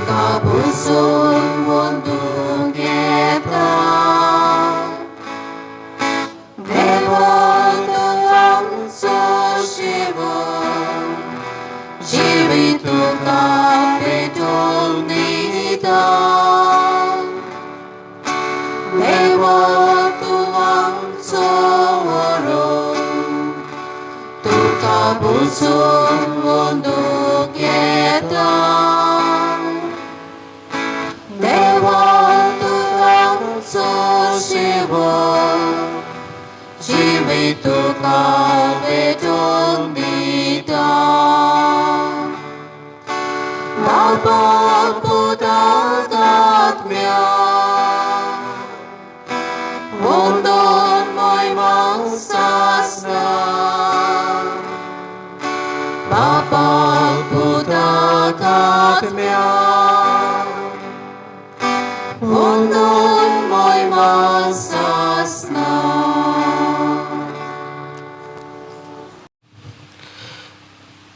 तुका बुसून वंदून घेता देवा तूं आमचो शिवो जिवीत तुका भेटून दिता देवा तूं आमचो वरून तुका बुसून वंदून घेता देवा तूं आमचो शिवो जिवीत तुका भेटून दिता बाबा पुताक आत्म्या वंदन महिमा सासना बाबा पुताक आत्म्या वंदन महिमा सासना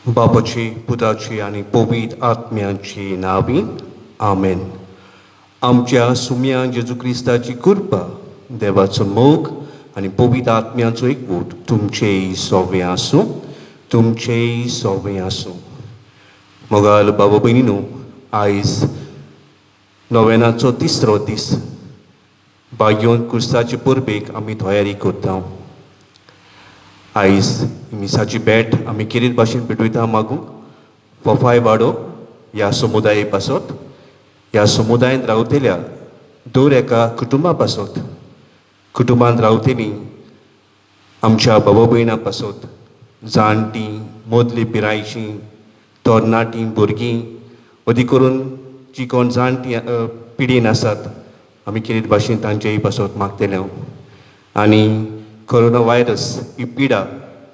बापाची पुताची आणि पवित्र आत्म्याची नावी आमेन. आमच्या सुम्या जेजू क्रिस्ताची कृपा देवाचो मोग आणि पवित्र आत्म्याचो एकवट तुमचेय सोवे आसूं तुमचेय सोवे आसूं. मोगाल बाबा भयणीनो, आयज नोवेनाचो तिसरो दीस बाग्योन क्रिस्ताचे परबेक आमी तयारी करता. आयज मिसाची भेट आमी कितें भाशेन पेटयता मागूंक फोफाय वाडो ह्या समुदाया पासत ह्या समुदायान रावतेल्या दर एका कुटुंबा पासत कुटुंबांत रावतेली आमच्या बाबा भयणां पासत जाणटीं मदली पिरायेचीं तरणाटीं भुरगीं अदी करून जी कोण जाणटीं पिडीन आसात आमी कितें भाशेन तांचेय पासत मागतले. आनी कोरोना व्हायरस ही पिडा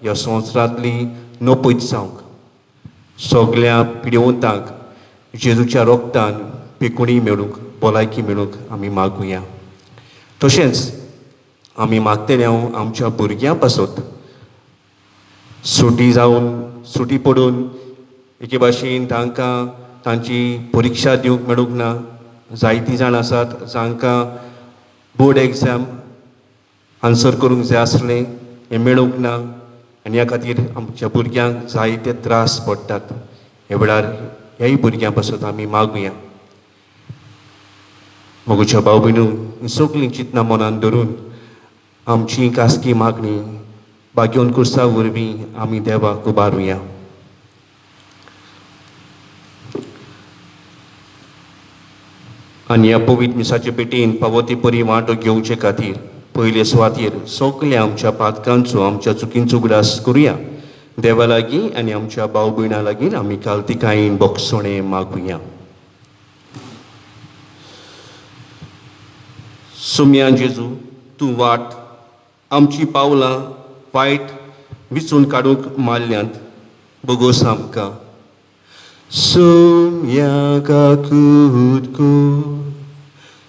ह्या संवसारांतली नपयत जावंक सगळ्या पिडेवंतांक जेजूच्या रोगतान पिकोणी मेळूंक भलायकी मेळूंक आमी मागुया. तशेंच आमी मागतले आमच्या भुरग्यां पासत सुटी पडून एके भाशेन तांकां तांची परिक्षा दिवंक मेळूंक ना. जायतीं जाण आसात जांकां बोर्ड एग्जाम आन्सर करूंक जाय आसलें हें मेळूंक ना आनी ह्या खातीर आमच्या भुरग्यांक जायते त्रास पडटात. हे वेळार ह्याय भुरग्यां पासत आमी मागुया. मोगुच्या भाव भयणू सगळीं चिंतना मनान धरून आमची कास्की मागणी बाग्योन कुर्सा वरवीं आमी देवाक उबारुया. आनी ह्या पवित्र मिसाचे पेटीन पावती परी वांटो घेवचे खातीर पयले सुवातेर सगळ्या आमच्या पातकांचो आमच्या चुकींचो उगडास करुया. देवा लागीं आनी आमच्या भाव भयणां लागीं आमी कालतिकायेन बोगसोणें मागुया. सुम्या जेजू तूं वाट आमची पावलां वायट विचून काडूंक मारल्यांत बोगोस आमकां. सुम्याका कुदको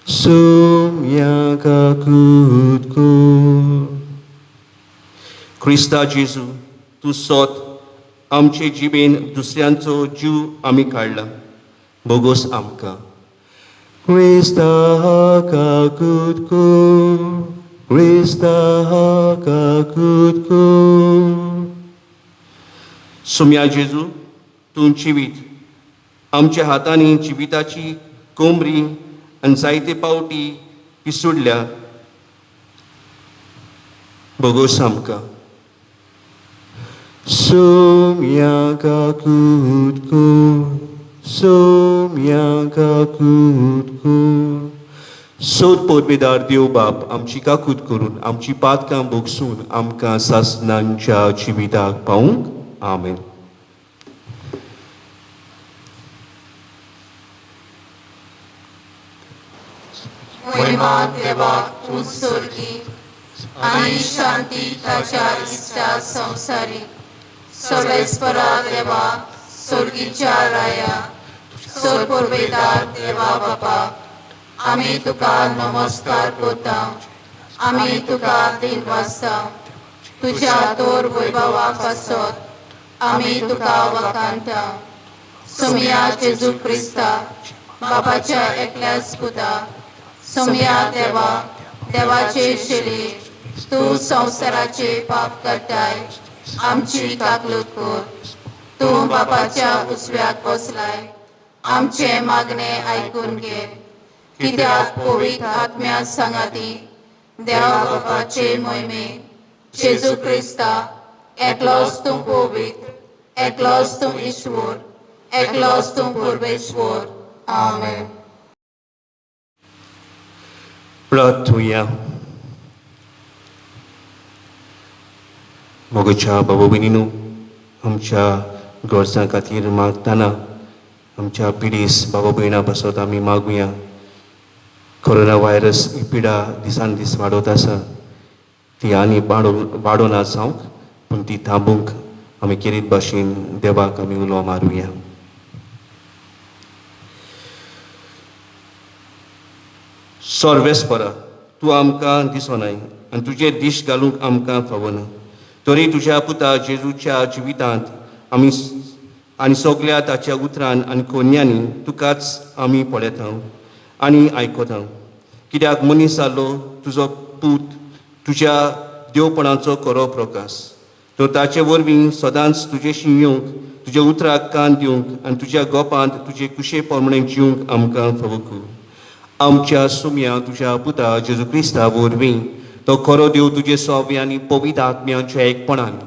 सुम्याका कुदको. क्रिस्ता जेजू तूं सोत आमचे जिबेन दुसऱ्यांचो जीव आमी काडला बोगोस आमकां. क्रिस्ताका कुदको क्रिस्ताका कुदको. सुम्या जेजू तूं जिवीत आमच्या हातांनी जिविताची कोंबरी आनी जायते पावटी पिसुडल्या बोगोस आमकां. सुम्याका कुदको सुम्याका कुदको. सोद पोरबेदार देव बाप आमची काकूत करून आमची पातकां बोगसून आमकां सासणांच्या जिविताक पावूंक आमेन. महिमान देवाक उत्सर्गी आणि शांती ताच्या इष्टा संसारी सर्वेस्परा देवा सर्गीच्या राया सोर पोरबेदार देवा बापा आमी तुका नमस्कार करता. आमी तुका दिनवासता तुझ्या तोर वैभवा पासत आमी तुका वखाणटा. सुम्या जेजू क्रिस्ता बापाच्या एकल्याच पुता सोम्या देवा देवाचे शेळी तू संसाराचे पाप करताय आमची काकलूत कर तू बापाच्या उजव्याक बसलाय आमचे मागणे ऐकून घे कित्याक पवित्र आत्म्या सांगाती देवा बापाचे मोहिमे जेजू क्रिस्ता एकलोच तू पवित्र एकलोच तू ईश्वर एकलोच तू परमेश्वर आमेन. प्रार्थूया. मोगच्या बाबा भयणीनो आमच्या गरजां खातीर मागतना आमच्या पिडीस बाबा भयणां पासत आमी मागुया. कोरोना व्हायरस ही पिडा दिसान दीस वाडत आसा ती आनी वाडोना जावंक पूण ती थांबूंक आमी केरीत भाशेन देवाक आमी उलो मारुया. सर्वेस्परा तूं आमकां दिसोनाय आनी तुजे दीश घालूंक आमकां फावना तरी तुज्या पुता जेजूच्या जिवितांत आमी आनी सगल्या ताच्या उतरान आनी कोन्यांनी तुकाच आमी पळयता आनी आयकता कित्याक मनीस जाल्लो तुजो पूत तुज्या देवपणाचो खरो प्रकाश तो ताचे वरवीं सदांच तुजेशी येवंक तुज्या उतराक कान दिवंक आनी तुज्या गोपांत तुजे कुशे प्रमाणे जिवंक आमकां फावो कर. आमच्या सुम्या तुज्या पुता जेजू क्रिस्ता वरवीं तो खरो देव तुजे सव्य आनी पवित्र आत्म्याच्या एकपणान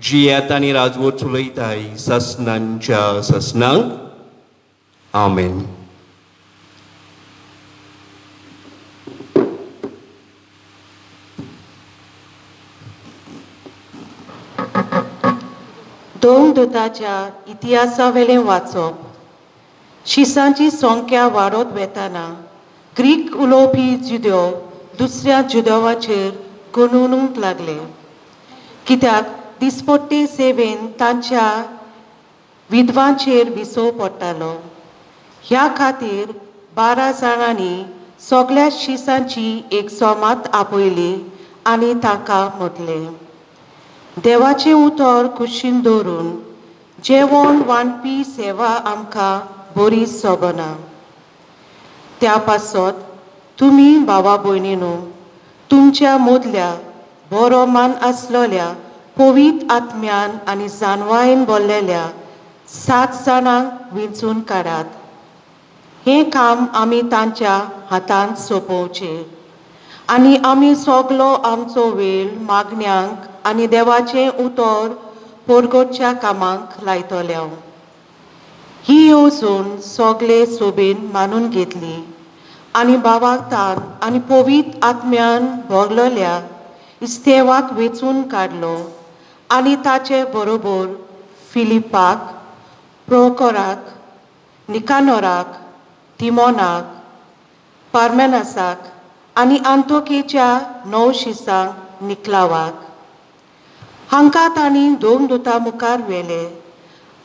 जियेत आनी राजवट चलयताय ससनांच्या ससनांक. आमेन. दोन दुताच्या इतिहासावेलें वाचप. शिसांची संख्या वाडत वेताना ग्रीक उलोवपी जुदेव दुसऱ्या जुदेवाचेर गुणुनूंक लागले कित्याक दिसपट्टे सेवेन तांच्या विधवांचेर विसव पडटालो. ह्या खातीर 12 जाणांनी सगळ्या शिसांची एक सोमात आपयली आनी ताका म्हटलें देवाचें उतर कुशीन दवरून जेवण वांटपी सेवा आमकां बरी सोबना. त्या पासत तुमी भावा भयणीनो तुमच्या मदल्या बरो मान आसलेल्या पवित्र आत्म्यान आनी जानवायेन भरलेल्या 7 जाणांक वेंचून काडात. हें काम आमी तांच्या हातांत सोंपोवचें आनी आमी सगलो आमचो वेळ मागण्यांक आनी देवाचें उतर परगटच्या कामांक लायतले. ही येवजण सगळे सोबेन मानून घेतली आनी भावार्थान आनी पवित्र आत्म्यान भरलेल्या इस्तेवाक वेचून काडलो आनी ताचे बरोबर फिलिपाक, प्रोकोराक, निकानोराक, तिमोनाक, पार्मेनासाक आनी आंतोकेच्या 9 शिसांक निकलावाक. हांकां तांणी 2 दुतां मुखार व्हेले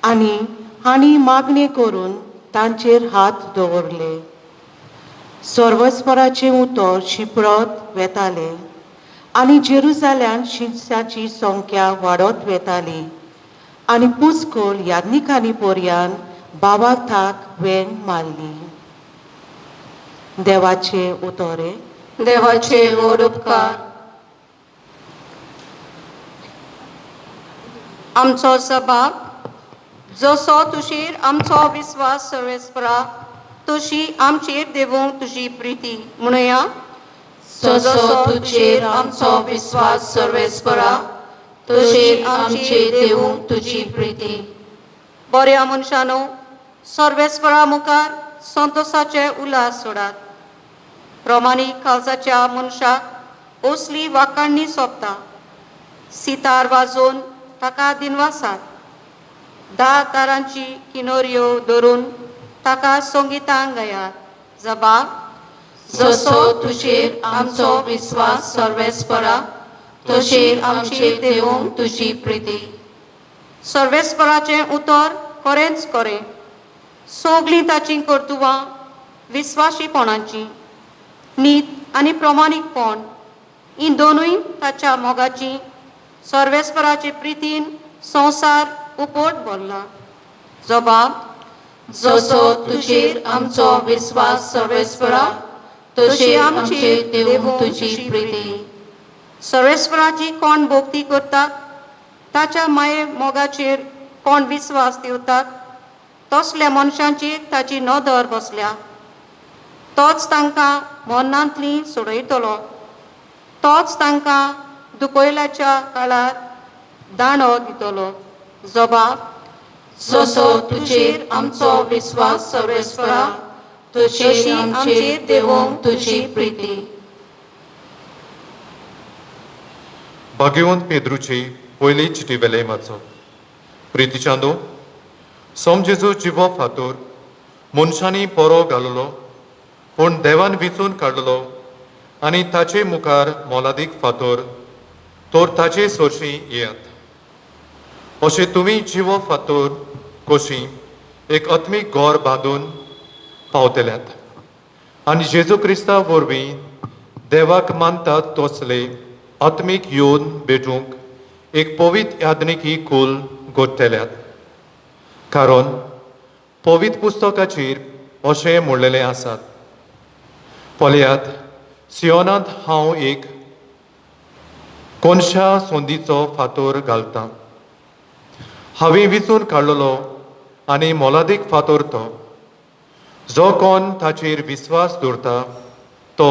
आनी हांणी मागणी करून तांचेर हात दवरले. सर्वस्पराचें उतर शिपरत वेतालें आनी जेरुसाल्यान शिसांची संख्या वाडत वेताली आनी पुस्कोल याज्ञिकांनी पर्यान भावार्थाक वेंग मारली. देवाचे उतोरे. देवाचे व्हड उपकार. आमचो सभाग जसो तुजेर आमचो विस्वास सर्वेस्परा तशी आमचेर देवूंक तुजी प्रिती म्हणुया. जसो तुजेर आमचो विस्वास सर्वेस्परा तशी आमचेर देवूंक तुजी प्रिती. बऱ्या मनशानो सर्वेस्परा मुखार संतोषाचे उल्हास सोडात. प्रमाणीक काळजाच्या मनशाक असली वाखाणणी सोंपता. सितार वाजोवन ताका दिनवासात. 10 तारांची किनोऱ्यो धरून ताका संगितांक गायात. जबाब. जसो तुजेर आमचो विस्वास सर्वेस्परा तशी आमचेर देवूंक तुजी प्रिती. सर्वेस्पराचें उतर खरेंच खरें. सगलीं ताचीं कर्तुवां विस्वाशीपणाची नीत आनी प्रमाणीकपण ही दोनूय ताच्या मोगाची. सर्वेस्पराचे प्रितीन संवसार उपोट भरला. जबाब. जसो तुजेर आमचो विस्वास सर्वेस्परा तशी आमचेर देवूं तुजी प्रिती. सर्वेस्वराची कोण भोक्ती करतात ताच्या माये मोगाचेर कोण विस्वास ठेवतात तसल्या मनशांचेर ताची नदर बसल्या. तोच तांकां मरणांतली सोडयतलो. तोच तांकां दुखयल्याच्या काळार दाणो दितलो. जबाब जसो तुजेर आमचो विस्वास सर्वेस्परा तशी आमचेर देवूं तुजी प्रिती. भाग्यवंत पेद्रूची पयली चिटी वेले वाचप. प्रितीचांदो, समजेजो जिवो फातोर मनशांनी परो घाललो पूण देवान विचून काडलो आनी ताचे मुखार मोलादीक फातोर तोर ताचे सोर्शी येयात. अशें तुमी जिवो फातोर कशी एक आत्मीक घोर बांदून पावतल्यात आनी जेजू क्रिस्ता वरवीं देवाक मानतात तसले आत्मीक येवन भेटूंक एक पवित्र यादनिकी कूल घडटल्यात. कारण पवित्र पुस्तकाचेर अशें म्हणलेलें आसात, पळयात सियोनांत हांव एक कोनशा सोंदीचो फातोर घालतां. हांवें विचून काडलेलो आनी मोलादीक फातोर तो. जो कोण ताचेर विस्वास दवरता तो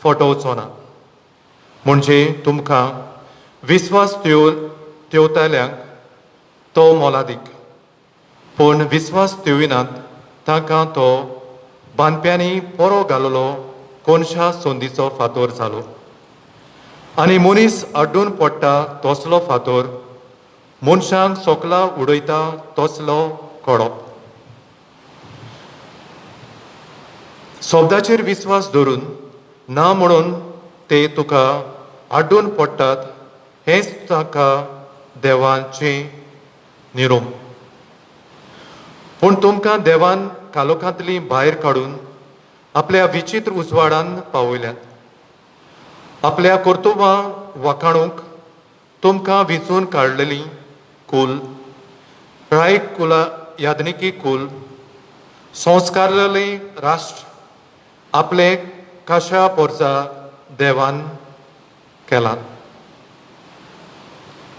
फटोवचो ना. म्हणजे तुमकां विस्वास ठेवतल्यांक तो मोलादीक, पूण विस्वास ठेविनात तांकां तो बांदप्यांनी परो घाललो कोनशा सोंदीचो फातोर जालो. आनी मनीस आड्डून पडटा तसलो फातोर मनशांक सोकला उडयता तसलो कडप. शब्दाचेर विस्वास धरून ना म्हणून ते तुका आड्डून पडटात हेंच ताका देवाचें निरोप. पूण तुमकां देवान कालोखांतली भायर काडून आपल्या विचित्र उजवाडान पावयल्यात. आपल्या कर्तुबां वखाणूंक तुमकां विचून काडलेली कूल, रायक कुला यादनिकी कूल, संस्कारलेले राष्ट्र आपले काशा पोरचा देवान केलां.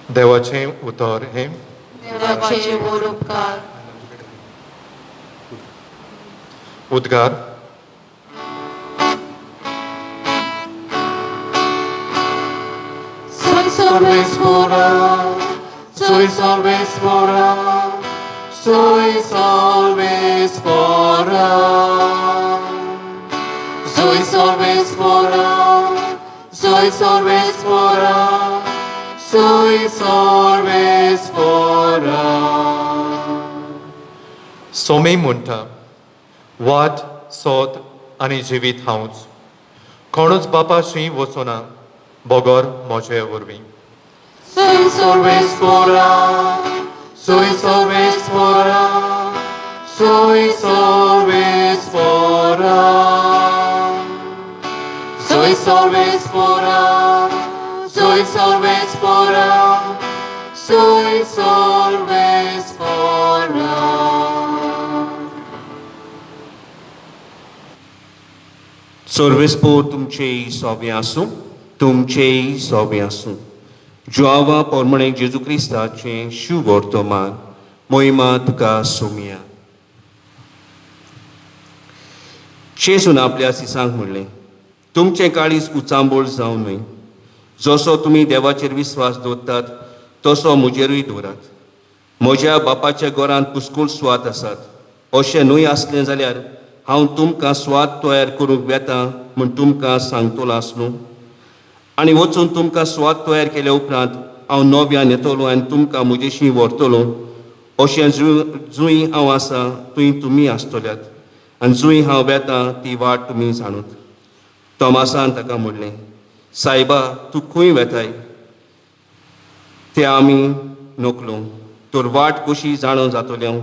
देवाचें उतर हें. देवाचे वर उपकार. उद्गार. Soy Salvespora, soy Salvespora, soy Salvespora, soy Salvespora, soy Salvespora, soy Salvespora. सोमे म्हणटा, वाट सोद आनी जिवीत हांवच. कोणूच बापाशी वचोना बोगोर म्हजे वरवीं. Soy Salvespora, soy Salvespora, soy Salvespora, soy Salvespora, soy Salvespora, soy Salvespora. सर्वेस्पोर तुमचेय सोबे आसूं, तुमचेय सोबे आसूं. जुआवा पोरमणे जेजू क्रिस्ताचें शुभ वर्तमान मोहिमा तुका सोमिया. जेजून आपल्या सिसांक म्हणलें, तुमचें काळीज उचांबोळ जावं न्हय. जसो तुमी देवाचेर विस्वास दवरतात तसो म्हजेरूय दवरात. म्हज्या बापाच्या घरांत पुस्कूल स्वाद आसात. अशें न्हय आसलें जाल्यार हांव तुमकां स्वाद तयार करूंक वेता म्हूण तुमकां सांगतलो आसलो. आनी वचून तुमकां स्वाद तयार केल्या उपरांत हांव नव्यान येतलो आनी तुमकां म्हजेशी व्हरतलो. अशें जूंय हांव आसा थंय तुमी आसतल्यात आनी जूंय हांव वेता ती वाट तुमी जाणूत. तोमासान ताका म्हणलें, सायबा तूं खंय वेताय? तें आमी नकलो, तर वाट कशी जाणो जातली हांव?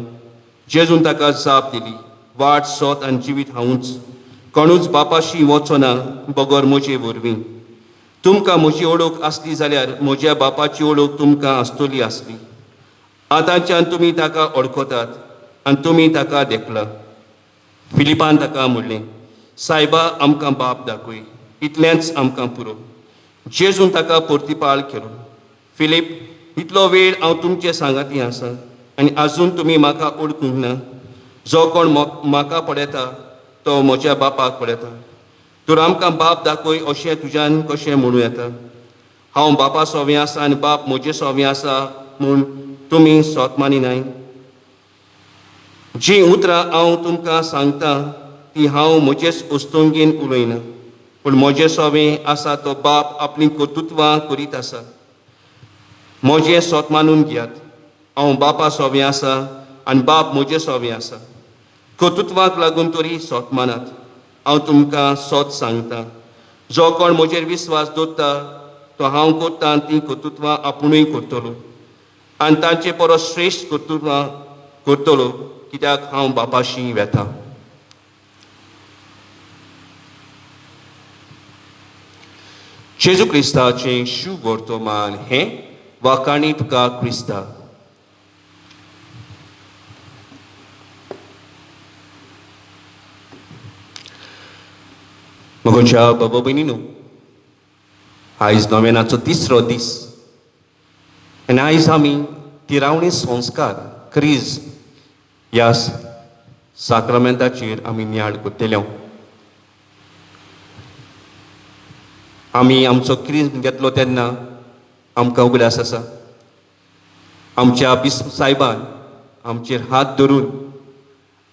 जेजून ताका जाप दिली, वाट सोत आनी जिवीत हांवूच. कोणूच बापाशी वचना बगर म्हजे वरवीं. तुमकां म्हजी ओळख आसली जाल्यार म्हज्या बापाची ओळख तुमकां आसतली आसली. आतांच्यान तुमी ताका वळखतात आनी तुमी ताका देखला. फिलिपान ताका म्हणलें, सायबा आमकां बाप दाखय, इतलेंच आमकां पुरो. जेजून ताका परतीपाळ केलो. फिलीप, इतलो वेळ हांव तुमचे सांगाती आसा आनी आजून तुमी म्हाका ओळखूंक ना. जो कोण म्हाका पळयता तो म्हज्या बापाक पळयता. तर आमकां बाप दाखय अशें तुज्यान कशें म्हणूं येता. हांव बापा सोबें आसा आनी बाप म्हजे सोबें आसा म्हूण तुमी सोत मानिनाय. जी उतरां हांव तुमकां सांगता ती हांव म्हजेच उस्तोंगेन उलयना, पूण म्हजे सोबें आसा तो बाप आपलीं कर्तुत्वां करीत आसा. म्हजें सोत मानून घेयात. हांव बापा सोबें आसा आनी बाप म्हजे सोबें आसा. कर्तुत्वाक लागून तरी सोत मानात. हांव तुमकां सोत सांगता, जो कोण म्हजेर विस्वास दवरता तो हांव करतां तीं कर्तुत्वां आपुणूय करतलो आनी तांचे परस श्रेश्ठ कर्तुत्वां करतलो, कित्याक हांव बापाशी वेतां. जेजू क्रिस्ताचें शुभ वर्तमान हें वाकाणी तुका क्रिस्ता. म्हज्या बाबा भयणीनो, आयज नोवेनाचो 3रो दीस आनी आयज आमी तिरावणी संस्कार क्रिज ह्या साक्रामेंताचेर आमी नियाळ करतले. आमी आमचो क्रिज घेतलो तेन्ना आमकां उगडास आसा. आमच्या बिस्प सायबान आमचेर हात धरून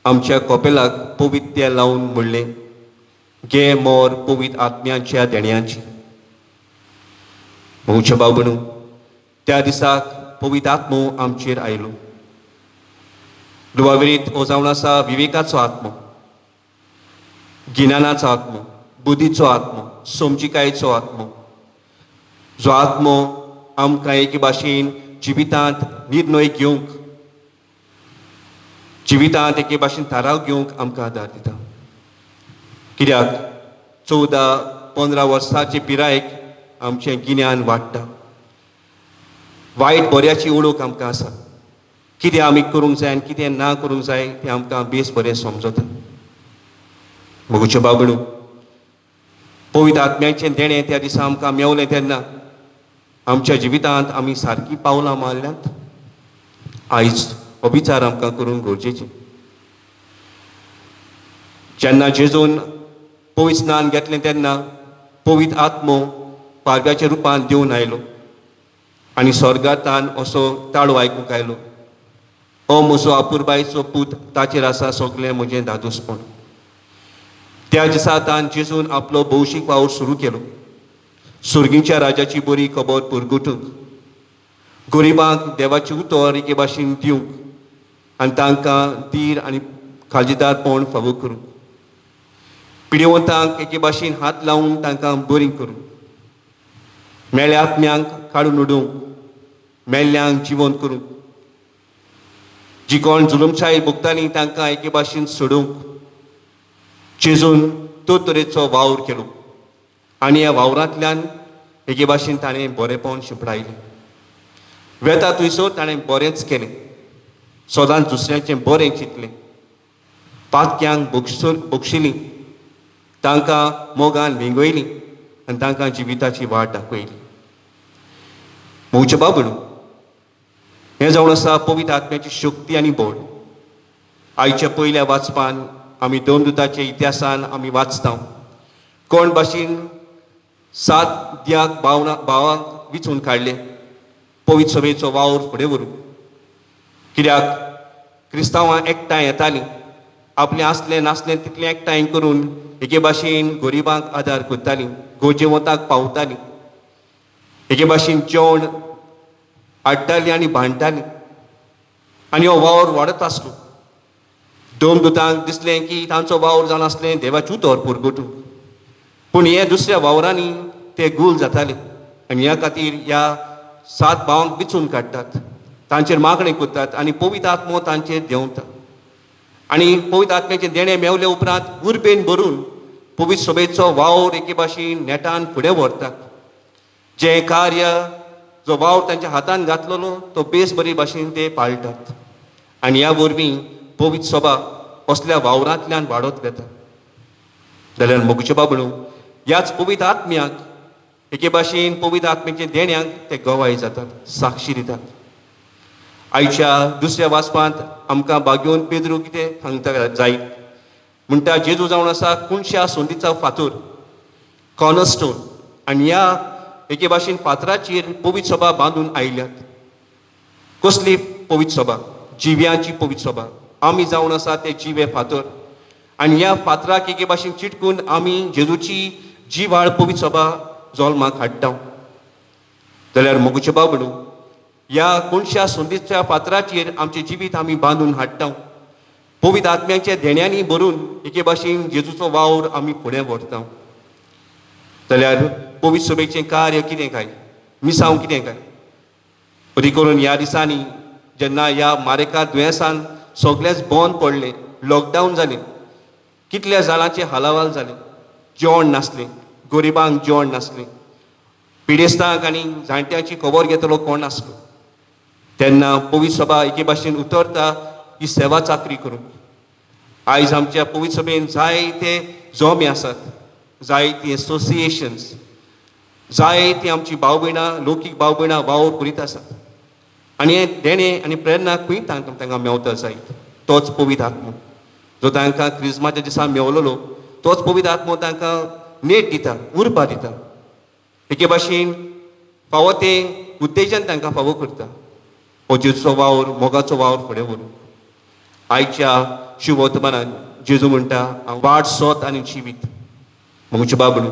आमच्या कपेलाक पवित्र तेल लावन म्हणलें, घे मोर पवित्र आत्म्याच्या देण्यांची. म्हजे भाव भयणो, त्या दिसाक पवित्र आत्मो आमचेर आयलो. दुबाविरीत हो जावन आसा विवेकाचो आत्मो, गिन्यानाचो आत्मो, बुद्धीचो आत्मो, समजिकायेचो आत्मो. जो आत्मो आमकां एके भाशेन जिवितांत निर्णय घेवंक, जिवितांत एके भाशेन थाराव घेवंक आमकां आदार दिता. कित्याक 14-15 वर्सांचे पिरायेक आमचें गिन्यान वाडटा. वायट बऱ्याची ओळख आमकां आसा. कितें आमी करूंक जाय आनी कितें ना करूंक जाय तें आमकां बेस बरें समजता. म्हजे भाव भयणो, पवित्र आत्म्याचें देणें त्या दिसा आमकां मेवलें तेन्ना आमच्या जिवितांत आमी सारकीं पावलां मारल्यांत. आयज हो विचार आमकां करूंक गरजेचें. जेन्ना जेजून पवित्र स्नान घेतलें तेन्ना पवित्र आत्मो पारव्याच्या रुपान देवन आयलो आनी स्वर्गांतल्यान असो ताळो आयकूंक आयलो, हो म्हजो आपुरबायेचो पूत, ताचेर आसा सगलें म्हजें दादोसपण. त्या दिसांतान जेजून आपलो भौशीक वावर सुरू केलो. सुर्गीच्या राजाची बरी खबर पुरगुटूंक, गरिबांक देवाची उतर एके भाशेन दिवंक आनी तांकां धीर आनी काळजीदारपण फावो करूंक, पिडेवंतांक एके भाशेन हात लावन तांकां बरीं करूंक, मेळ्या आत्म्यांक काडून उडोवंक, मेल्ल्यांक जिवंत करूंक, जी कोण जुलमशाही भोगतालीं तांकां एके भाशेन सोडूंक जेजून तो तरेचो वावर केलो. आनी ह्या वावरांतल्यान एके भाशेन ताणें बरेंपण शिंपडायलें. वेता थंयसर ताणें बरेंच केलें. सदांच दुसऱ्यांचें बरें चिंतलें. पातक्यांक बक्षिलीं, तांकां मोगान भिंगयलीं आनी तांकां जिविताची वाट दाखयली. म्हजे भाव भयणो, हें जावन आसा पवित्र आत्म्याची शक्ती आनी बळ. आयच्या पयल्या वाचपान आमी दोनदुताच्या इतिहासान आमी वाचता कोण भाशेन 7 दियाक भावांक विचून काडले पवित्र सभेचो वावर फुडें व्हरूंक. कित्याक क्रिस्तांवां एकठांय येतालीं, आपलें आसलें नासलें तितलें एकठांय करून एके भाशेन गरिबांक आदार करतालीं, गरजेवंतांक पावतालीं, एके भाशेन जेवण हाडटालीं आनी भांडटालीं. आनी हो वावर वाडत आसलो. दोनदुतांक दिसलें की तांचो वावर जावन आसलें देवाची उतर पुरगुटूंक, पूण हे दुसऱ्या वावरांनी ते गूल जाताले आनी ह्या खातीर ह्या 7 भावांक बिचून काडटात, तांचेर मागणें करतात आनी पवित्र आत्मो तांचेर देंवता. आनी पवित्र आत्म्याचें देणें मेवले उपरांत उर्बेन भरून पवित्र सभेचो वावर एके भाशेन नेटान फुडें व्हरतात. जें कार्य जो वावर तांच्या हातान घातलेलो तो बेस बरे भाशेन ते पाळटात. आनी ह्या वरवीं पवित्र सभा असल्या वावरांतल्यान वाडत वेता जाल्यार मोगचे बाबडू ह्याच पवित्र आत्म्याक एके भाशेन पवित्र आत्म्याचे देण्यांक ते गवाय जातात साक्षी दितात आयच्या दुसऱ्या वाचपांत आमकां बागेवन पेद्रू कितें सांगता जायत म्हणटा जेजू जावन आसा कुणश्या सोंदीचा फातर कॉर्नरस्टोन आनी ह्या एके भाशेन फातराचेर पवित्र सभा बांदून आयल्यात कसली पवित्र सभा जिव्यांची पवित्र सभा आमी जावन आसा ते जिवे फातर आनी ह्या फातराक एके भाशेन चिटकून आमी जेजूची जिवाळ पवित्र सभा जल्माक हाडटा जाल्यार मोगचे बाबडू ह्या कोणश्या सोंदीच्या फातराचेर आमचें जिवीत आमी बांदून हाडटा पवित्र आत्म्याच्या देण्यांनी भरून एके भाशेन जेजूचो वावर आमी फुडें व्हरता जाल्यार पवित्र सभेचें कार्य कितें काय मिसांव कितें काय अदी करून ह्या दिसांनी जेन्ना ह्या मारेकार दुयेंसान सगळेंच बंद पडलें लॉकडावन जालें कितल्या जाणांचे हालावाल जाले जेवण नासलें गरिबांक जेवण नासलें पिडेस्तांक आनी जाणट्यांची खबर घेतलो कोण नासलो तेन्ना पवित्र सभा एके भाशेन उतरता ही सेवा चाकरी करूंक आयज आमच्या पवित्र सभेन जायते जोमे आसात जायती एसोसिएशन्स जायती आमची भाव भयणां लौकीक भाव भयणां वावर करीत आसात आनी हे देणे आनी प्रेरणाकूय तांकां मेवता जायत तोच पवित्र आत्मो जो तांकां क्रिस्माच्या दिसा मेवलेलो तोच पवित्र आत्मो तांकां नेट दिता उर्बा दिता एके भाशेन फावो तें उत्तेजन तांकां फावो करता हो जेजूचो वावर मोगाचो वावर फुडें व्हरूंक आयच्या शुभ वर्तमानान जेजू म्हणटा हांव वाट सोत आनी जिवीत मोगचे बाबडू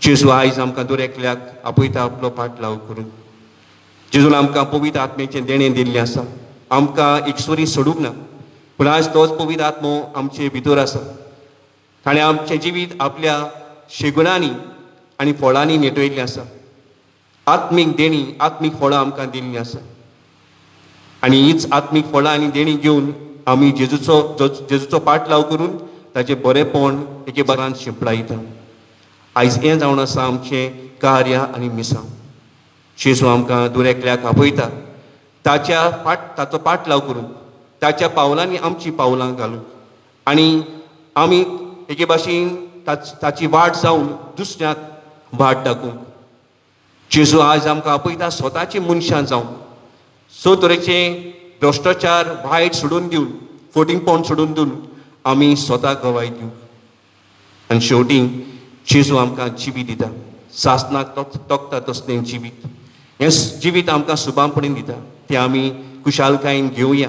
जेजू आयज आमकां दर एकल्याक आपयता आपलो पाट लाव करून जेजून आमकां पवित्र आत्म्याचें देणें दिल्लें आसा आमकां एकसुरी सोडूंक ना पूण आयज तोच पवित्र आत्मो आमचे भितर आसा ताणें आमचें जिवीत आपल्या शेगुणांनी आनी फळांनी नेटयल्लें आसा आत्मीक देणी आत्मीक फळां आमकां दिल्लीं आसा आनी हीच आत्मीक फळां आनी देणी घेवन आमी जेजूचो पाट लाव करून ताचें बरेंपण एके बरान शिंपडायता आयज हें जावन आसा आमचें कार्य आनी मिसां जेजू आमकां दर एकल्याक आपयता ताचो पाट लाव करून ताच्या पावलांनी आमची पावलां घालूंक आनी आमी एके भाशेन ताची वाट जावन दुसऱ्याक भाट दाखोवंक जेजू आज आमकां आपयता स्वताची मनशां जावंक सो तरेचे भ्रश्टाचार वायट सोडून दिवन फटींगपण सोडून दिवन आमी स्वताक गवाय दिवंक आनी शेवटी जेजू आमकां जिवीत दिता सासनाक तोखता तसलें जिवीत हें जिवीत आमकां सुभानपणीन दिता तें आमी कुशालकायेन घेवया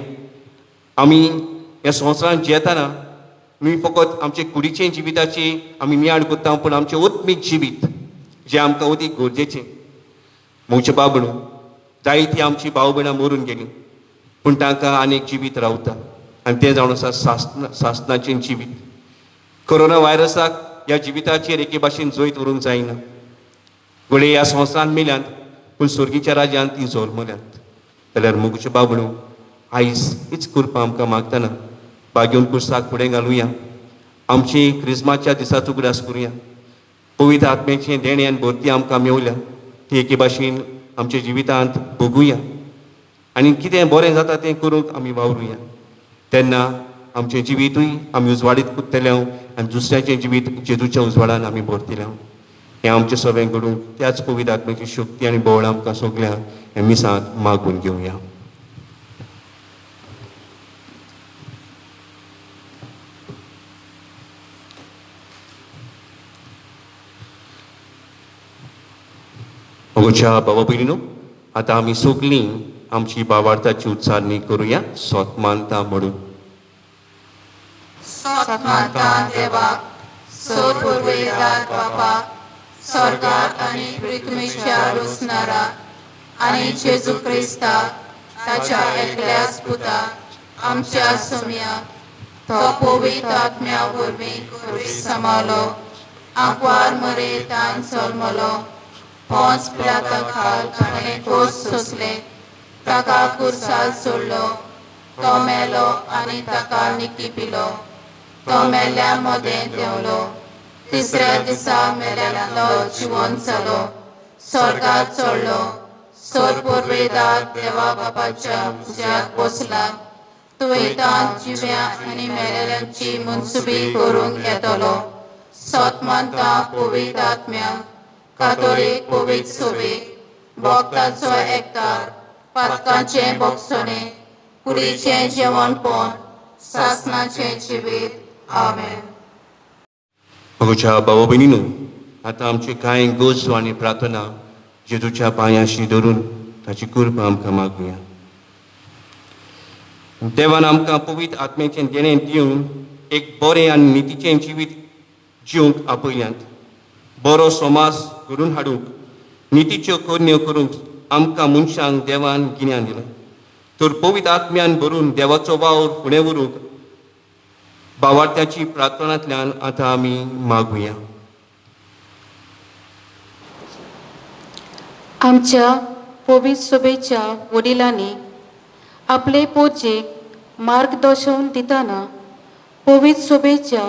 आमी ह्या संवसारांत जियेतना न्ही फकत आमचे कुडीचे जिविताची आमी नियाळ करता पूण आमचें ओत्मीक जिवीत जें आमकां अदीक गरजेचें मोगचे बाबडू जायतीं आमची भाव भयणां मरून गेलीं पूण तांकां आनीक जिवीत रावता आनी तें जावन आसा सासनाचें जिवीत कोरोना व्हायरसाक ह्या जिविताचेर एके भाशेन जैत व्हरूंक जायना घडये ह्या संवसारांत मेल्यांत पूण स्वर्गीच्या राज्यांत तीं जल्मल्यांत जाल्यार मोगचे बाबडू आयज हीच कृपा आमकां मागतना बागेवन कुर्साक फुडें घालुया आमची क्रिस्माच्या दिसाचो उगडास करुया पवित्र आत्म्याचें देणें आनी भरती आमकां मेवल्या ती एके भाशेन आमच्या जिवितांत भोगुया आनी कितें बरें जाता तें करूंक आमी वावरुया तेन्ना आमचें जिवीतूय आमी उजवाडीत करतले आनी दुसऱ्याचें जिवीत जेजूच्या उजवाडान आमी भरतले हें आमचें सगळें घडूंक त्याच पवित्र आत्म्याची शक्ती आनी बळ आमकां सगळ्यांक हे मिसांत मागून घेवया मोगोच्या बाबा भयणीनो आतां आमी सगळीं आमची भावार्थाची उच्चारणी करुया सोतमानता म्हणून सोतमानता देवाक सोद पुरवयदार बापा स्वर्गांत आनी पृथ्वीचेर उसणारा आनी जेजू क्रिस्ता ताच्या एकल्याच पुता आमच्या सुम्या तो पवित्र आत्म्या वरवीं करी समालो आंकवार मरेतान जल्मलो पोंच पिलाता खाल ताणें कोस सोंसले ताका कुर्सार सोडलो तो मेलो आनी ताका निकी पिलो तो मेल्या मदें देंवलो तिसऱ्या दिसा मेल्यांतलो जिवंत जालो स्वर्गांत चडलो सोद पुरवयदार देवा बापाच्या उज्याक बसला तुवें तांत जिव्या आनी मेलेल्यांची मनसुबी करूंक येतलो सतमंता पवित्र आत्म्या कातोलीक पवित्र सोबेक भक्तांचो एकठार पातकांचें भोगसणे कुडीचें जेवणपण सासणाचें जिवीत आमेन. म्हज्या भावा भयणीनो, आतां आमचे कांय गोजो आनी प्रार्थना जेजूच्या पांयाशी धरून ताची कृपा आमकां मागुया. देवान आमकां पवित्र आत्म्याचें देणें दिवन एक बरें आनी नितीचें जिवीत जिवंक आपयल्यांत. बरो समाज घडून हाडूंक नितीच्यो करण्यो करूंक आमकां मनशांक देवान गिन्यान दिलें. तर पवित्र आत्म्यान भरून देवाचो वावर फुडें व्हरूंक भावार्थ्याची प्रार्थनांतल्यान आतां आमी मागुया. आमच्या पवित्र सभेच्या वडिलांनी आपले पोरचेक मार्गदर्शन दितना पवित्र सभेच्या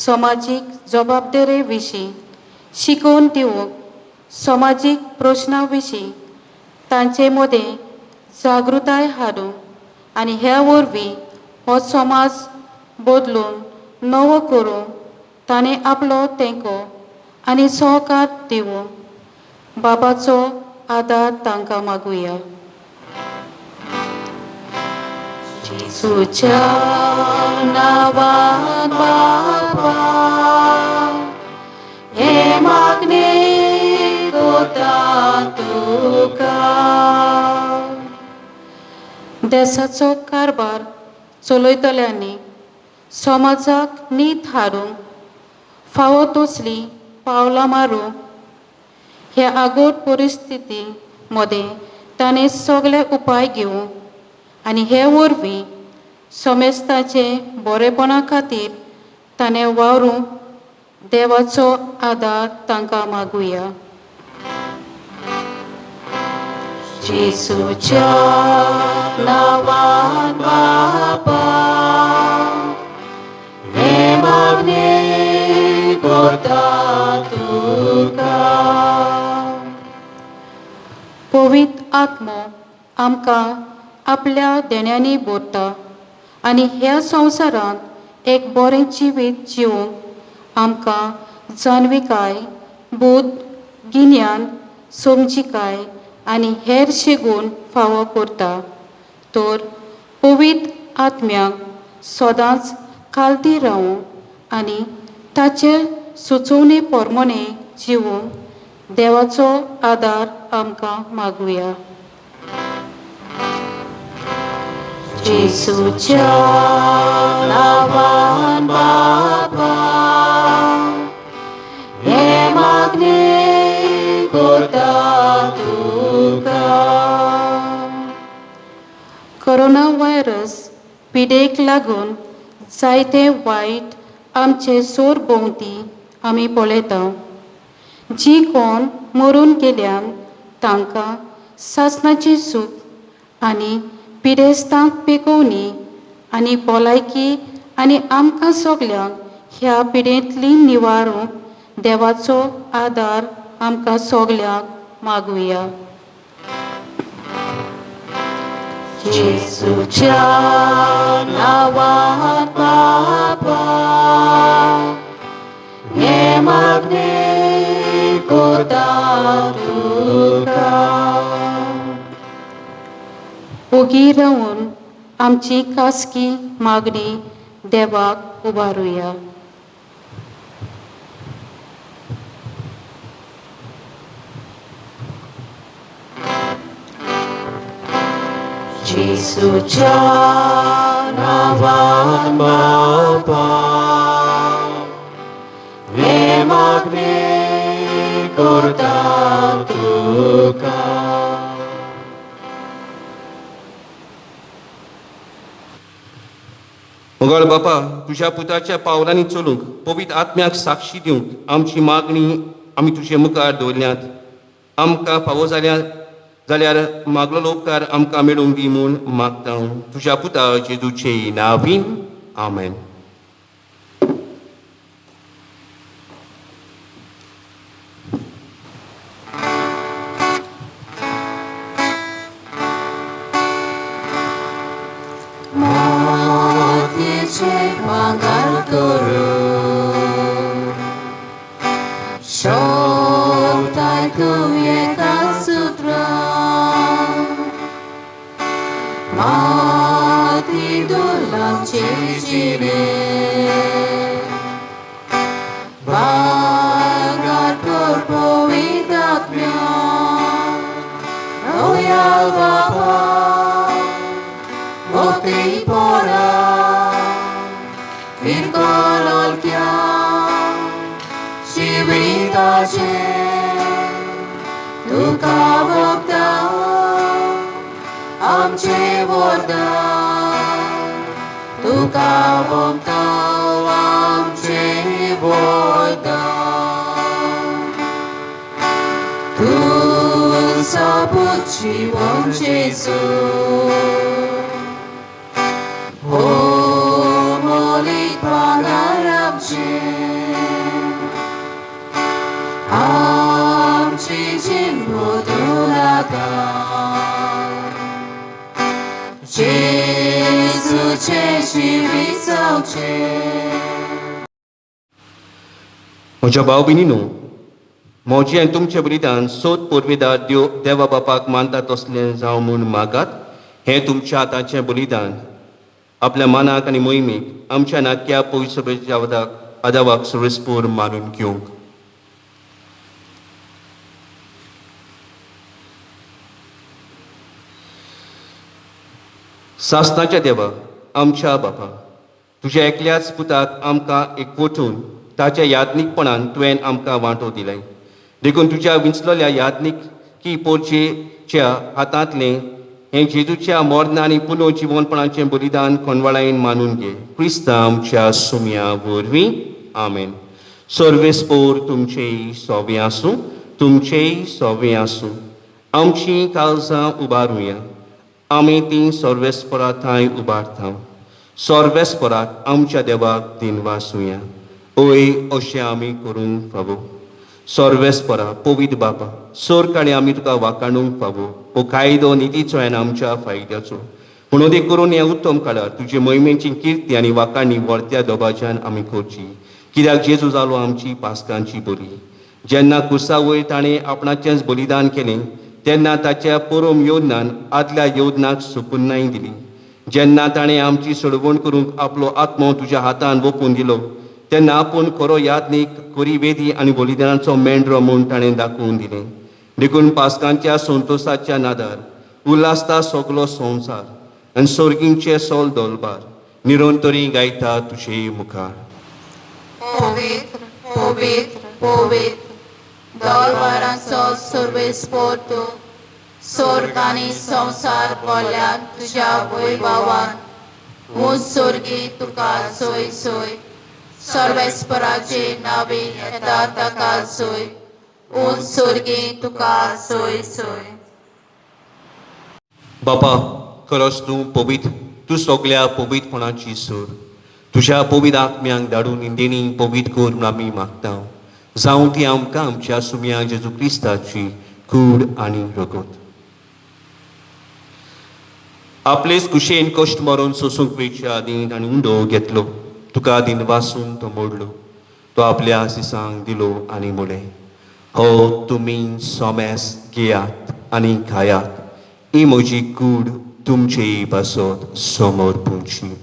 समाजीक जबाबदारे विशीं शिकवण दिवंक समाजीक प्रश्नां विशीं तांचे मदें जागृताय हाडूंक आनी ह्या वरवीं हो समाज बदलून नवो करूंक ताणें आपलो तेंको आनी सहकार दिवंक बाबाचो आदार तांकां मागुया. जेजूच्या नांवान बाबा हे मागणे करता तुका. देशाचो कारभार चलयतल्यांनी समाजाक नीत हाडूंक फावो तसलीं पावलां मारूंक ह्या आगोट परिस्थिती मदें ताणें सगळे उपाय घेवंक आनी हे वरवीं समेस्ताचे बरेपणा खातीर ताणें वावरूंक देवाचो आदार तांकां मागुया. जेजूच्या नांवान बाबा हे मागणे करता तुका. पवित्र आत्मो आमकां आपल्या देण्यांनी भरता आनी ह्या संवसारांत एक बरें जिवीत जिवंक आमकां जाणविकाय, बुद्ध, गिन्यान, समजिकाय आनी हेर शेगून फावो करता. तर पवित्र आत्म्याक सदांच खालती रावूंक आनी ताचे सुचोवणे प्रमाणें जिवंक देवाचो आदार आमकां मागुया. जेजूच्या नांवान बाबा हे मागणे करता तुका. कोरोना व्हायरस पिडेक लागून जायते वायट आमचे सोर भोंवती आमी पळयता. जी कोण मरून गेल्यान तांकां सासणाची सूख आनी पिडेस्तांक पेकोवणी आनी भलायकी आनी आमकां सगल्यांक ह्या पिडेंतली निवारूंक देवाचो आदार आमकां सगल्यांक मागुया. जेजूच्या नांवान बाबा हे मागणे करता तुका. ओगी रावून आमची खासगी मागणी देवाक उबारुया. जेजूच्या नांवान बाबा हे मागणे करता तुका. मोगाळ बापा, तुज्या पुताच्या पावलांनी चलूंक पवित्र आत्म्याक साक्षी दिवंक आमची मागणी आमी तुजे मुखार दवरल्यात. आमकां फावो जाल्यार मागलो उपकार आमकां मेळूंक दी म्हूण मागता तुज्या पुता जेजूचे नांवीन. आमेन. मा राजे तुका भोगता आमचे वरदान तुका भोगता आमचे वरदान तू सबूत जीवन जेजू O molitwa narabci Amci 진보도라다 Jesu 제시위 성체 म्हज्या भाव भयणीनो म्हजें आनी तुमचें बलिदान सोद पोरवेदार देवा बापाक मानता तसलें जावं म्हूण मागात हें तुमच्या हाताचें बलिदान आपल्या मनाक आनी मोहिमेक आमच्या नाक्या पयस सभेच्या आदावाक सर्वेस्पोर मारून घेवंक सासणाच्या देवा आमच्या बापा तुज्या एकल्याच पुताक आमकां एकवटून ताच्या यादनीकपणान तुवें आमकां वांटो दिलाय देखून तुज्या विंचलोल्या यादनीकी पोरचेच्या हातांतलें हें जेजूच्या मोरना आनी पुनो जिवनपणाचें बलिदान कोणवाळायेन मानून घे क्रिस्त आमच्या सुम्या वरवीं आमेन सर्वेस्पोर तुमचेय सोवें आसूं तुमचेय सोवें आसूं आमचीं काळजां उबारुया आमी तीं सर्वेस्परा थंय उबारता सर्वेस्पराक आमच्या देवाक दिनवासुया ओय अशें आमी करूंक फावो सर्वेस्परा पवित्र बापा सोर काळी आमी तुका वाखाणूंक फावो हो कायदो नितीचो आनी आमच्या फायद्याचो पूण उदेक करून ह्या उत्तम काळार तुजे मोहिमेची किर्ती आनी वाखाणी वर्त्या दोबाज्यान आमी करची कित्याक जेजू जालो आमची पासकांची बली जेन्ना कुर्सा वयर ताणें आपणाचेंच बलिदान केलें तेन्ना ताच्या परम योजनान आदल्या योजनाक सुपुर्णाय दिली जेन्ना ताणें आमची सोडवण करूंक आपलो आत्मो तुज्या हातान ओपून दिलो तेन्ना आपूण खरो यादनीक कोरी वेदी आनी बलिदानाचो मेंढरो म्हूण ताणें दाखोवन दिलें देखून पासकांच्या संतोशाच्या नादार उल्हासता सगलो संवसार आनी सर्गींचे सोल दोलबार निरंतरी गायता तुजे मुखार पवित्र पवित्र पवित्र दोलबारांचो सर्वेस्पोर तूं स्वर्ग आनी संवसार भरल्यान तुज्या वैभवान उंच सर्गी तुका सोय सोय सर्वेस्पराचे नावे येता ताका सोय उंच सर्गी तुका सोय सोय बापा खरोच तूं पवित्र तूं सगल्या पवित्रपणाची सोर तुज्या पवित्र आत्म्यांक धाडून इंदेनी पवित्र कर म्हूण आमी मागता जावं ती आमकां आमच्या सुम्या जेजू क्रिस्ताची कूड आनी रगत आपलेच कुशेन कश्ट मारून सोसूंक वेळच्या आदीं ताणें उंडो घेतलो तुका दिन वासून तो मोडलो तो आपल्या सिसांक दिलो आनी म्हळें हो तुमी सोमेस घेयात आनी खायात ही म्हजी कूड तुमचेय पासत समोर पुंची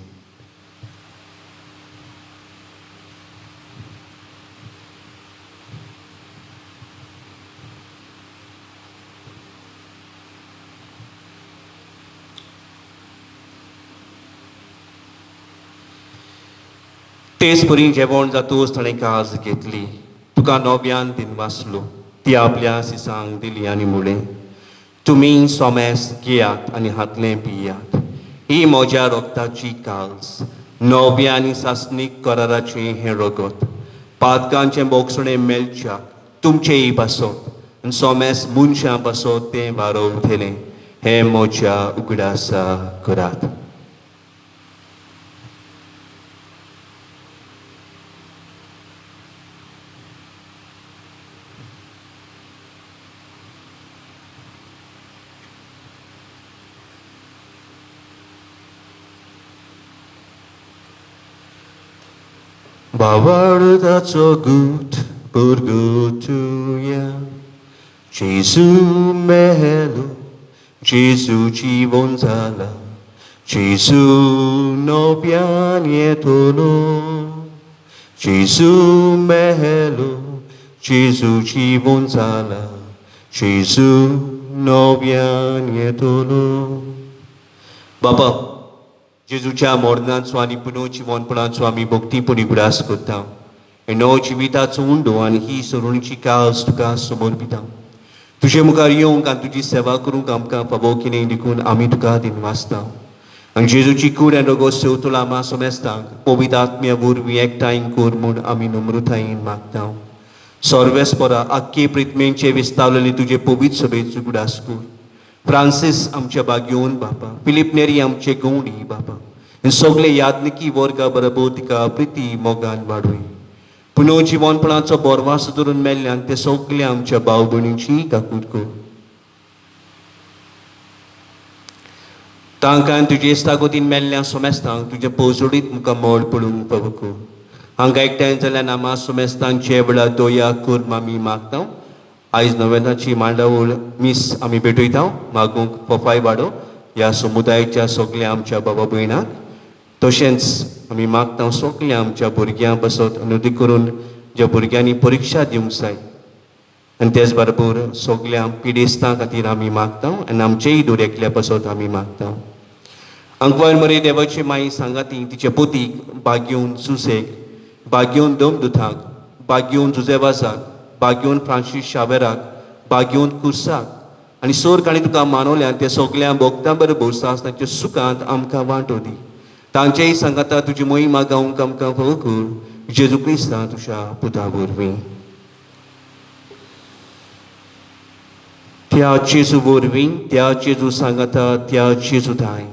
तेच परी जेवण जातूच ताणें काज घेतली तुका नव्यान दिनवासलो ती आपल्या सिसांक दिली आनी म्हळें तुमी सोमेस घेयात आनी हातलें पियात ही म्हज्या रोगताची काळज नव्या आनी सासणीक कराराचें हें रगत पातकांचें बोगसणें मेलच्याक तुमचेय पासत आनी सोमेस मनशां पासत तें वारोवतलें हें म्हज्या उगडासा करात Bawardaco gut burgutuya Jesu mehelo Jesu jiwon zala Jesu nobianie tolo Jesu mehelo Jesu jiwon zala Jesu nobianie tolo Baba जेजूच्या मोरनाचो आनी पुनो जिवनपणाचो आमी भक्तीपणी उगडास करता नो जिविताचो उंडो आनी ही सोडूणची कास तुका समर्पिता. तुजे मुखार येवंक आनी तुजी सेवा करूंक आमकां फावो कितें देखून आमी तुका दिनवासता. आनी जेजूची कूड आनी रगत सेवतलो आमा सोमेस्तांक पवित्र आत्म्या वरवीं एकठांय कर म्हूण आमी नम्रतायेन मागता. सर्वेस्परा आख्खे पृथ्वीचे विस्तावलेली तुजे पवित्र सभेचो उगडास कर. फ्रांसीस आमच्या बागयोन बापा, फिलीप नेरी आमचे गवंडी बापा, हे सगळे यादनिकी वर्गा बरोबर तिका प्रिती मोगान वाडोय. पुनो जिवनपणाचो बोरवास धरून मेल्ल्यान ते सगळे आमच्या भाव भयणींची काकूट कर. तांकां तुजे इश्टागोतीन मेल्ल्या सोमेस्तांक तुजे पोजोडीत मुखार मोड पडूंक फावो कर. हांगा एकठांय जाल्यार नामा सोमेस्तांचे वेळा दोया कर आमी मागता. आयज नव्यानाची मांडावळ मीस आमी भेटयता मागूंक फोफाय वाडो ह्या समुदायाच्या सगळ्या आमच्या बाबा भयणांक. तशेंच आमी मागता सगळ्या आमच्या भुरग्यां बसत अनुदी करून ज्या भुरग्यांनी परिक्षा दिवंक जाय आनी तेच बरोबर सगळ्या पिडेस्तां खातीर आमी मागता आनी आमचेय दुरेकल्या बसत आमी मागता. अंकवार मरे देवाची माई सांगाती तिच्या पोतीक बागयोन सुसेक, बागयोन दमदुथाक, बागयोन जुजेवासाक, बागयोन फ्रांसीस शावेराक, बागयोन कुर्साक आनी सोर काणी तुका मानवल्या त्या सगळ्या भक्तां बरोबर सासणाच्या सुखांत आमकां वांटो दी. तांचेय सांगाता तुजी मोहिमा गावंक आमकां फावो कर जेजू क्रिस्ता तुज्या पुता वरवीं. त्या जेजू वरवीं त्या जेजू सांगाता त्या जेजू थाय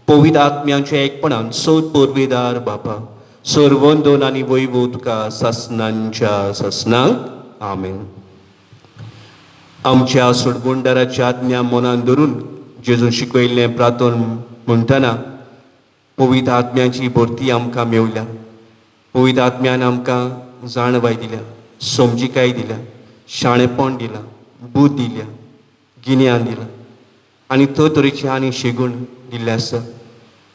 पवित्र आत्म्यांच्या एकपणान सोद पोरवेदार बापा सर्वंदोन आनी वैभव तुका ससनांच्या ससनांक आमेन. आमच्या सोडगुंडाराच्या आज्ञा मनान धरून जेजून शिकयल्लें प्रार्थन म्हणटना पवित्र आत्म्याची भरती आमकां मेवल्या. पवित्र आत्म्यान आमकां जाणवाय दिल्या, समजिकाय दिल्या, शाणेपण दिलां, बूद दिल्या, गिन्यान दिलां आनी तरेचे आनी शेगूण दिल्ले आसा.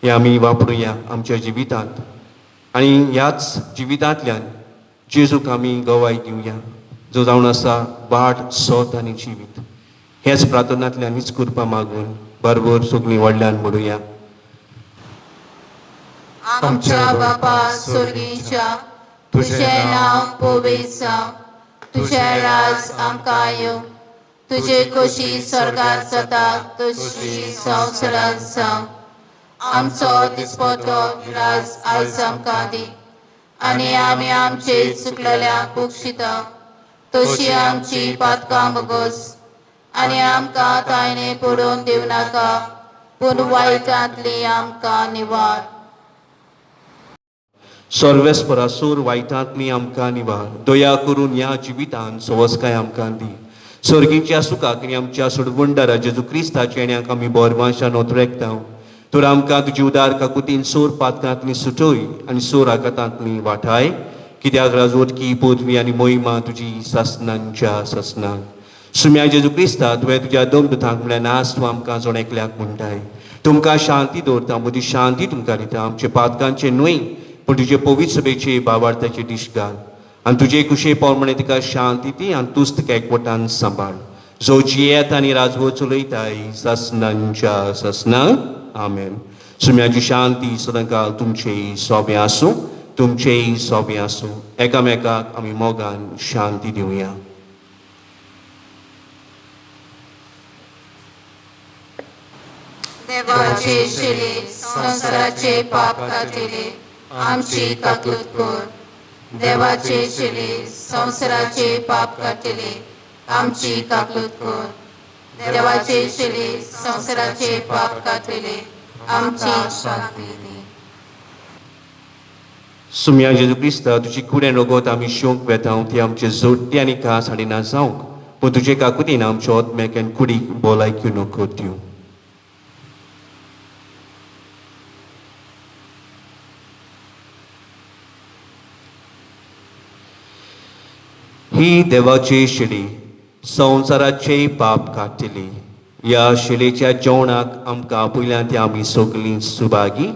हे आमी वापरुया आमच्या जिवितांत आनी ह्याच जिवितांतल्यान जेजूक आमी गवाय दिवया जो जावन आसा वाट सोत आनी जिवीत. हेच प्रार्थनांतल्यान हीच कृपा मागून बरोबर सगळीं व्हडल्यान म्हणुया. आमच्या बापा स्वर्गीच्या तुझें नांव पवित्र जावं, तुझें राज आमकां येवं, तुजे खोशी स्वर्गांत जाता तशी संवसारांत जावं. आमचो दिसपतो राज आयज आमकां दी आनी आमी आमचे चुकलेल्यांक बक्षिता तशी आमची पातकां बगस आनी आमकां तायने पडोवन दिवं नाका पूण वायटांतली आमकां निवार. सर्वेस्परा सोर वायटांतली आमकां निवार. दया करून ह्या जिवितांत सवस्काय आमकां दी. सर्गीच्या सुखाक आनी आमच्या सोडवंडारा जेजू क्रिस्ताच्या येण्याक आमी बोरमाशान ओतरेकता. तर आमकां तुजी उदार काकुतीन सोर पातकांतली सुटोय आनी सोर आकातांतली वाठाय. कित्याक राजवटकी पदवी आनी मोहिमा तुजी ससनांच्या ससनांक. सुम्या जेजू क्रिस्ता तुवें तुज्या दमदुतांक म्हळ्यार नास तूं आमकां जोण एकल्याक म्हणटाय. तुमकां शांती दवरता मदी शांती तुमकां दिता. आमचे पातकांचे न्हय पूण तुजे पवित्र सभेचे बाबार्थाचे दिश घाल आनी तुजे कुशे प्रमाणे तिका शांती दी आनी तूंच तिका एकवटान सांबाळ जो जियेत आनी राजवट चलयताय ससनांच्या ससनांक आमेन. सुम्याची शांती सदांकाळ तुमचेय सोबे आसूं, तुमचेय सोबे आसूं. एकामेकाक आमी मोगान शांती दिवया. देवाचे शिले संसाराचे पाप काटिले आमची काकूत कर. देवाचे शिले संसाराचे पाप काटिले आमची काकूत कर. देवाचे शिले संसाराचे पाप काटिले आमची शांती दी. सुम्या जेजू क्रिस्ता तुजी कुडें रगत आमी शोक वेतांव ती आमचे जोडटे आनी कास हाडिना जावंक पूण तुजे काकुतीन आमच्या आत्म्याक आनी कुडीक भलायकी नको दिवं. ही देवाची शिडी संवसाराचे पाप काटिली. ह्या शिडेच्या जेवणाक आमकां पयल्यान ती आमी सगळीं सुभागी.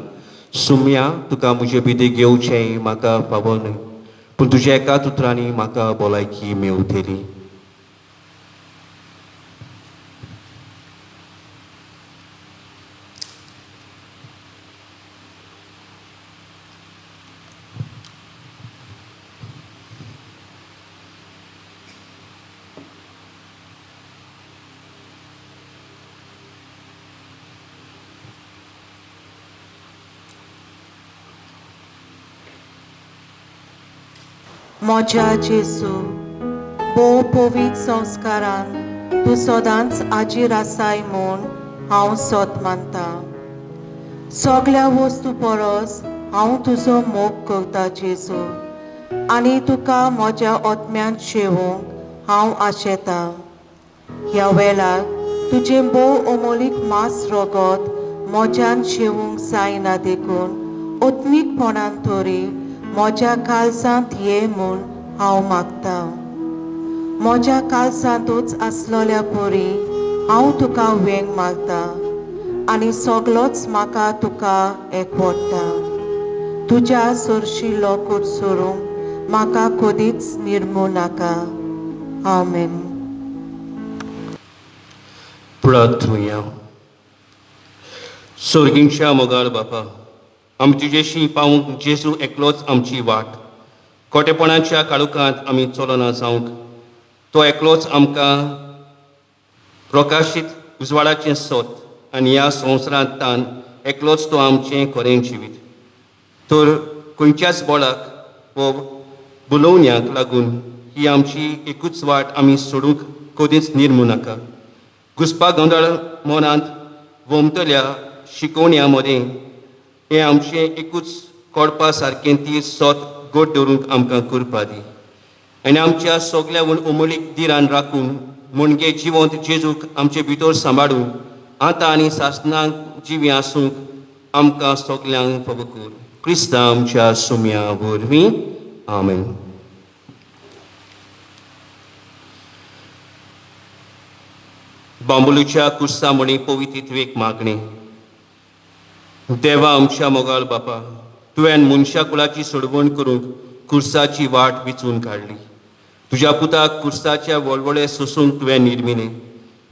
सुम्या तुका म्हजे भितर घेवचें म्हाका फावो न्हय पूण तुज्या एकाच उतरांनी म्हाका भलायकी मेवतली. म्हज्या जेजू भोव पवित्र संस्कारान तूं सदांच आजीर आसाय म्हूण हांव सोत मानता. सगळ्या वस्तू परस हांव तुजो मोग करता जेजू, आनी तुका म्हज्या ओतम्यांत शेवूंक हांव आशेतां. ह्या वेळार तुजें भोव अमोलीक मास रगत म्हज्यान शेवूंक जायना देखून ओतमीकपणान तरी म्हज्या काळजांत ये म्हूण हांव मागतां. म्हज्या काळजांतूच आसलोल्या परी हांव तुका वेंग मारतां आनी सगळोच म्हाका तुका एकवटता. तुज्या सरशिल्लो कूड सोडूंक म्हाका कधीच निर्मू नाका. आमेन. प्रार्थुया. सर्गींच्या मोगाळ बापा, आमी तुजेशी पावूंक जेजू एकलोच आमची वाट. खोटेपणाच्या काळुकांत आमी चलोना जावंक तो एकलोच आमकां प्रकाशीत उजवाडाचें सोत आनी ह्या संवसारांत तान एकलोच तो आमचें खरें जिवीत. तर खंयच्याच बोळाक वो बुलोवण्याक लागून ही आमची एकूच वाट आमी सोडूंक कधीच निर्मू नाका. घुसपा गोंदळ मनांत वोमतल्या शिकोवण्या मदें हें आमचें एकूच कोडपा सारकें ती सोत गोड दवरूंक आमकां करपा दी. आनी आमच्या सगळ्या उमळीक दिरान राखून मुणगे जिवंत जेजूक आमचे भितर सांबाळून आतां आनी सासणांक जिवी आसूंक आमकां सगल्यांक फावो कर. क्रिस्ता आमच्या सुम्या वरवीं. आमेन. बांबोलीच्या कुर्सा म्हणी पवित्रेक मागणी. देवा आमच्या मोगाळ बापा, तुवें मनशा कुळाची सोडवण करूंक कुर्साची वाट विचून काडली. तुज्या पुताक कुर्साच्या वळवळे सोसूंक तुवें निर्मिलें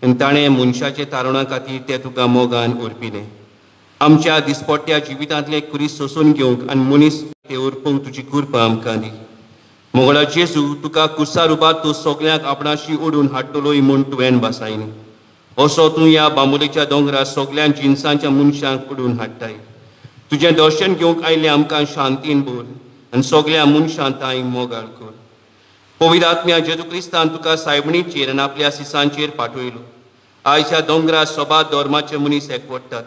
आनी ताणें मनशाचे तारुणा खातीर तें तुका मोगान ओरपिलें. आमच्या दिसपट्ट्या जिवितांतले कुरीस सोसून घेवंक आनी मनीस ते ओरपूंक तुजी कृपा आमकां दी. मोगळा जेजू, तुका कुर्सा रुपांत तूं सगळ्यांक आपणाशी ओडून हाडटलोय म्हूण तुवें भासायलें. असो तूं ह्या बांबोलीच्या दोंगरार सगळ्या जिन्सांच्या मनशांक ओडून हाडटाय. तुजें दर्शन घेवंक आयिल्ले आमकां शांतीन भर आनी सगळ्या मनशांताय मोगाळ कर. पवित्र आत्म्या जेजू क्रिस्तान तुका सायबणीचेर आनी आपल्या सिसांचेर पाठयलो. आयज ह्या दोंगरार सोबा धर्माचे मनीस एकवटतात.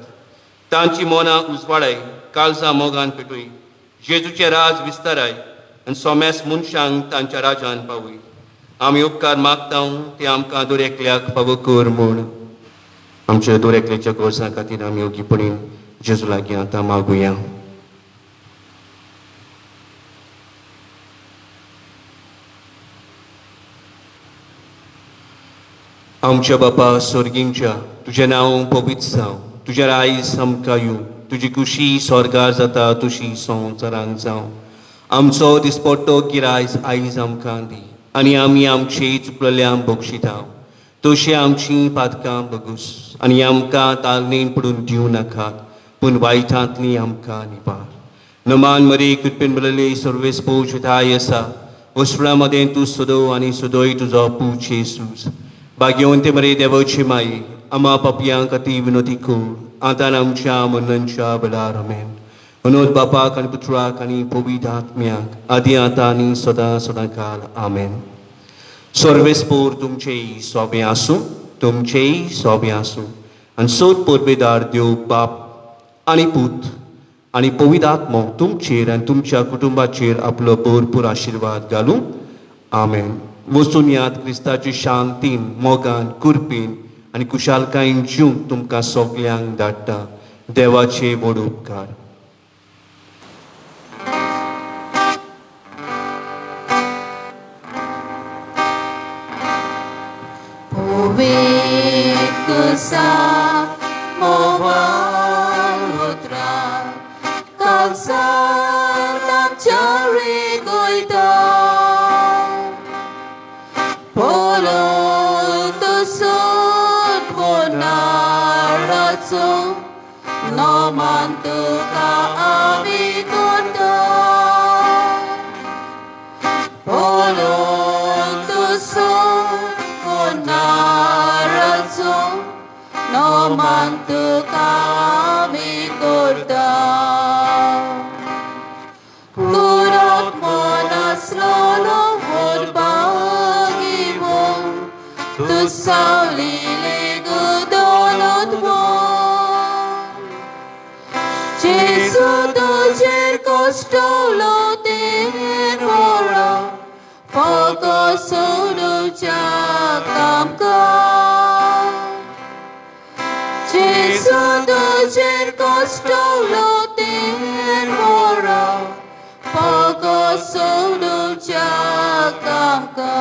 तांची मनां उजवाडाय, काळजां मोगान पेटय. जेजूचे राज विस्ताराय आनी सोम्यास मनशांक तांच्या राजान पावय. आमी उपकार मागता ते आमकां दरेकल्याक फावो कर म्हूण आमच्या दरेकल्याच्या गरजां खातीर आमी ओगीपणीन जेजू लागीं आतां मागुया. आमच्या बापा स्वर्गींच्या, तुजें नांव पवित्र जावं. तुजें रायज आमकां येवं. तुजी खुशी स्वर्गार जाता तशी संवसारांत जावं. आमचो दिसपट्टो गिरायज आयज आमकां दी आनी आमी आमची चुकलेल्यांक बक्षिता तशी आमची पातकां बगूस आनी आमकां तालणेन पडून दिवं नाकात, पूण वायटांतली आमकां निबार. नमान मरे कृपेन भरलेले सर्वेस पोवताय आसा, वस्त्रा मदें तूं सदो आनी सदोय तुजो पूत जेजूस. भाग्यवंते मरे देवाचे माये, आमा पापयां खातीर विनोदी कर, आतां आमच्या मरणाच्या वेळार. आमेन. मनोज बापाक आनी पुत्राक आनी पवित्र आत्म्याक आदी आतां आनी सदां सदांकाल. आमेन. सर्वेस्पोर तुमचेय सोबें आसूं, तुमचेय सोबें आसूं. आनी सोद परबेदार देव बाप आनी पूत आनी पवित्र आत्मो तुमचेर आनी तुमच्या कुटुंबाचेर आपलो भरपूर आशिर्वाद घालूं. आमेन. वचून याद क्रिस्ताची शांतीन, मोगान, कुरपीन आनी कुशालकायेन जीवंक तुमकां सगल्यांक धाडटा. देवाचे व्हड उपकार. Kusa mawal mutra kalsar ng chari goita polo tusod mo naratso no mantu ka ami kondo polo tusod mo naratso no mantu kami kurda kurot mo na slolo saulile gudolot mo. Jesu tujer kostolotin mora, Fakasunu jakam ka. Jesu tujer kostolotin mora, Fakasunu jakam ka.